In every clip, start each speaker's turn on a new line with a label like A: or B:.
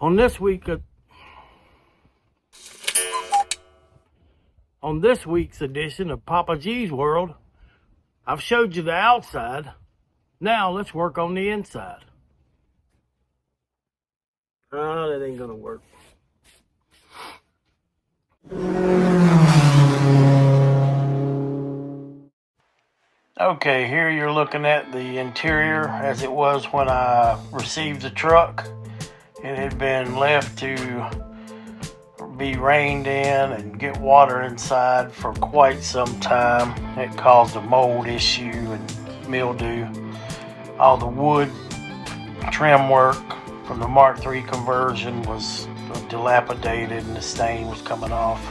A: On this week's edition of Papa G's World, I've showed you the outside. Now let's work on the inside. That ain't gonna work. Okay, here you're looking at the interior as it was when I received the truck. It had been left to be rained in and get water inside for quite some time. It caused a mold issue and mildew. All the wood trim work from the Mark III conversion was dilapidated and the stain was coming off.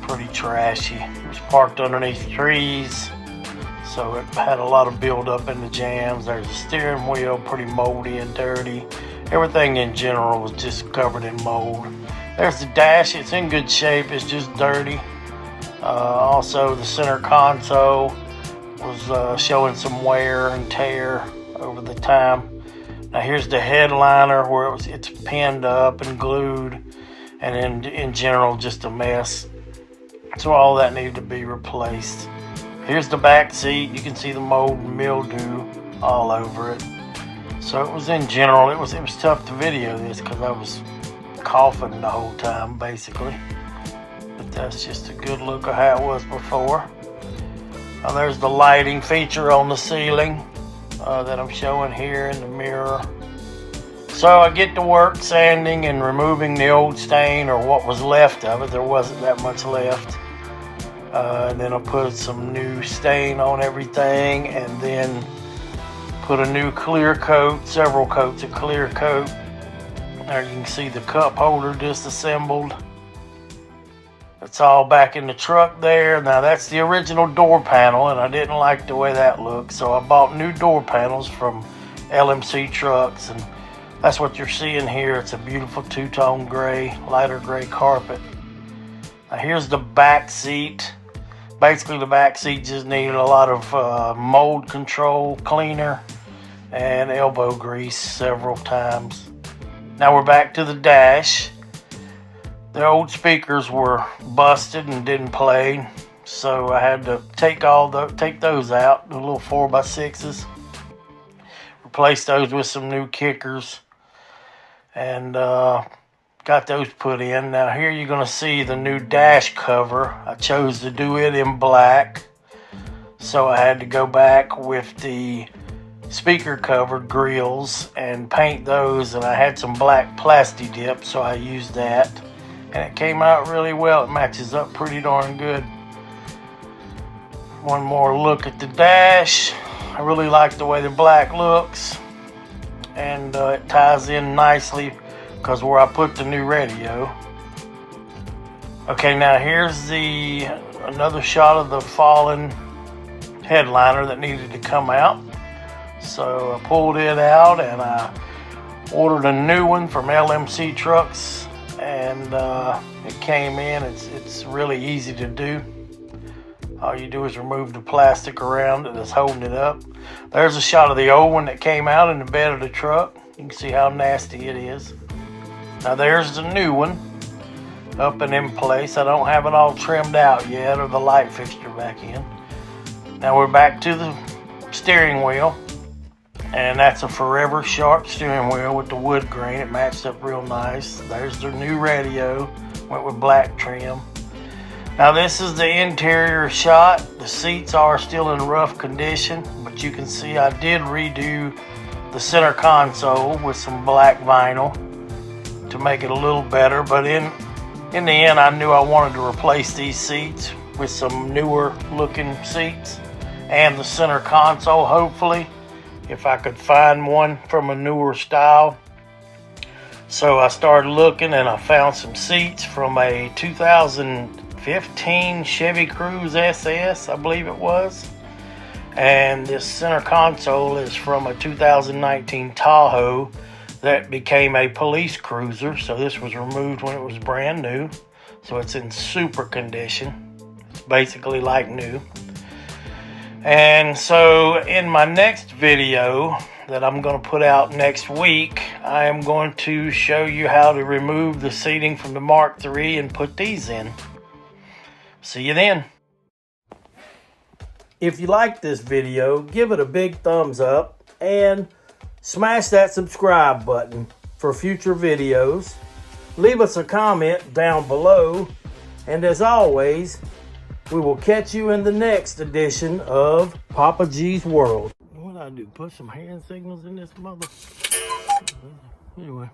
A: Pretty trashy. It was parked underneath trees, so it had a lot of buildup in the jams. There's a steering wheel, pretty moldy and dirty. Everything in general was just covered in mold. There's the dash. It's in good shape. It's just dirty. Also, the center console was showing some wear and tear over the time. Now here's the headliner where it's pinned up and glued, and in general just a mess. So all that needed to be replaced. Here's the back seat. You can see the mold and mildew all over it. So it was in general, it was tough to video this because I was coughing the whole time basically. But that's just a good look of how it was before. Now there's the lighting feature on the ceiling that I'm showing here in the mirror. So I get to work sanding and removing the old stain, or what was left of it. There wasn't that much left. And then I put some new stain on everything, and then put a new clear coat, several coats of clear coat. There you can see the cup holder disassembled. It's all back in the truck there. Now that's the original door panel, and I didn't like the way that looked, so I bought new door panels from LMC Trucks, and that's what you're seeing here. It's a beautiful two-tone gray, lighter gray carpet. Now here's the back seat. Basically the back seat just needed a lot of mold control cleaner and elbow grease several times. Now we're back to the dash. The old speakers were busted and didn't play, so I had to take those out, the little 4x6s, replace those with some new kickers, and got those put in. Now here you're going to see the new dash cover. I chose to do it in black, so I had to go back with the speaker covered grills and paint those, and I had some black plasti dip, so I used that, and it came out really well. It matches up pretty darn good. One more look at the dash. I really like the way the black looks, and it ties in nicely because where I put the new radio. Okay, now here's another shot of the fallen headliner that needed to come out. So I pulled it out and I ordered a new one from LMC Trucks, and it came in. It's really easy to do. All you do is remove the plastic around it that's holding it up. There's a shot of the old one that came out in the bed of the truck. You can see how nasty it is. Now there's the new one up and in place. I don't have it all trimmed out yet, or the light fixture back in. Now we're back to the steering wheel, and that's a forever sharp steering wheel with the wood grain. It matched up real nice. There's the new radio, went with black trim. Now this is the interior shot. The seats are still in rough condition, but you can see I did redo the center console with some black vinyl to make it a little better. But in the end, I knew I wanted to replace these seats with some newer looking seats, and the center console, hopefully, if I could find one from a newer style. So I started looking, and I found some seats from a 2015 Chevy Cruze SS, I believe it was. And this center console is from a 2019 Tahoe that became a police cruiser. So this was removed when it was brand new. So it's in super condition. It's basically like new. And so in my next video that I'm going to put out next week, I am going to show you how to remove the seating from the Mark III and put these in. See you then. If you like this video, give it a big thumbs up and smash that subscribe button for future videos. Leave us a comment down below, and as always, we will catch you in the next edition of Papa G's World. What did I do? Put some hand signals in this mother? Anyway.